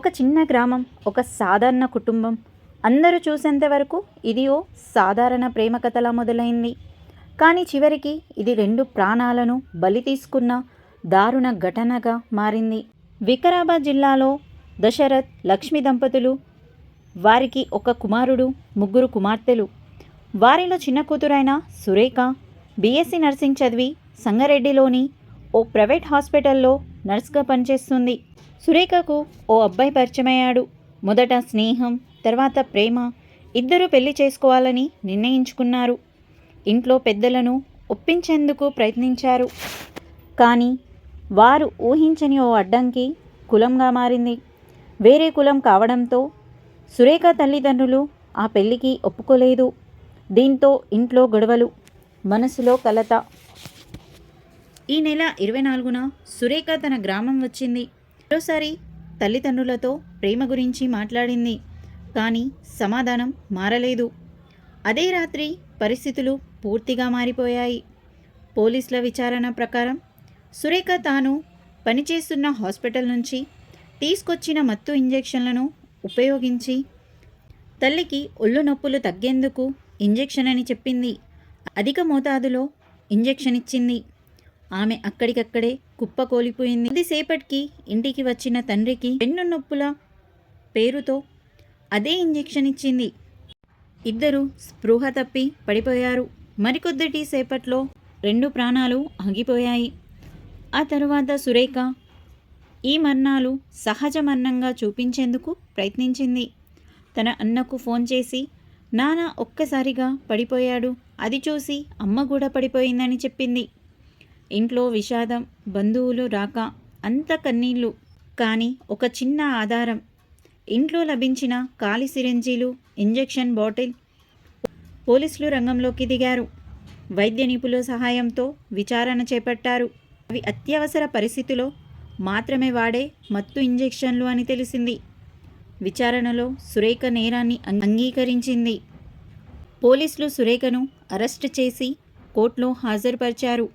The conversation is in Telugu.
ఒక చిన్న గ్రామం, ఒక సాధారణ కుటుంబం. అందరూ చూసేంత వరకు ఇది ఓ సాధారణ ప్రేమ కథలా మొదలైంది. కానీ చివరికి ఇది 2 ప్రాణాలను బలి తీసుకున్న దారుణ ఘటనగా మారింది. వికారాబాద్ జిల్లాలో దశరథ్, లక్ష్మి దంపతులు. వారికి ఒక కుమారుడు, 3 కుమార్తెలు. వారిలో చిన్న కూతురైన సురేఖ బీఎస్సీ నర్సింగ్ చదివి సంగారెడ్డిలోని ఓ ప్రైవేట్ హాస్పిటల్లో నర్స్గా పనిచేస్తుంది. సురేఖకు ఓ అబ్బాయి పరిచయమయ్యాడు. మొదట స్నేహం, తర్వాత ప్రేమ. ఇద్దరూ పెళ్లి చేసుకోవాలని నిర్ణయించుకున్నారు. ఇంట్లో పెద్దలను ఒప్పించేందుకు ప్రయత్నించారు. కానీ వారు ఊహించని ఓ అడ్డంకి కులంగా మారింది. వేరే కులం కావడంతో సురేఖ తల్లిదండ్రులు ఆ పెళ్లికి ఒప్పుకోలేదు. దీంతో ఇంట్లో గొడవలు, మనసులో కలత. ఈ నెల 24న సురేఖ తన గ్రామం వచ్చింది. మరోసారి తల్లిదండ్రులతో ప్రేమ గురించి మాట్లాడింది. కానీ సమాధానం మారలేదు. అదే రాత్రి పరిస్థితులు పూర్తిగా మారిపోయాయి. పోలీసుల విచారణ ప్రకారం సురేఖ తాను పనిచేస్తున్న హాస్పిటల్ నుంచి తీసుకొచ్చిన మత్తు ఇంజెక్షన్లను ఉపయోగించి తల్లికి ఒళ్ళు నొప్పులు తగ్గేందుకు ఇంజెక్షన్ అని చెప్పింది. అధిక మోతాదులో ఇంజెక్షన్ ఇచ్చింది. ఆమె అక్కడికక్కడే కుప్పకూలిపోయింది. కొద్దిసేపటికి ఇంటికి వచ్చిన తండ్రికి వెన్ను నొప్పుల పేరుతో అదే ఇంజెక్షన్ ఇచ్చింది. ఇద్దరు స్పృహ తప్పి పడిపోయారు. మరికొద్దిటి సేపట్లో 2 ప్రాణాలు ఆగిపోయాయి. ఆ తరువాత సురేఖ ఈ మరణాలు సహజ మరణంగా చూపించేందుకు ప్రయత్నించింది. తన అన్నకు ఫోన్ చేసి, నాన్న ఒక్కసారిగా పడిపోయాడు, అది చూసి అమ్మ కూడా పడిపోయిందని చెప్పింది. ఇంట్లో విషాదం, బంధువులు రాక అంత కన్నీళ్ళు. కానీ ఒక చిన్న ఆధారం, ఇంట్లో లభించిన ఖాళీ సిరింజీలు, ఇంజెక్షన్ బాటిల్. పోలీసులు రంగంలోకి దిగారు. వైద్య నిపుణుల సహాయంతో విచారణ చేపట్టారు. అవి అత్యవసర పరిస్థితిలో మాత్రమే వాడే మత్తు ఇంజెక్షన్లు అని తెలిసింది. విచారణలో సురేఖ నేరాన్ని అంగీకరించింది. పోలీసులు సురేఖను అరెస్టు చేసి కోర్టులో హాజరుపరిచారు.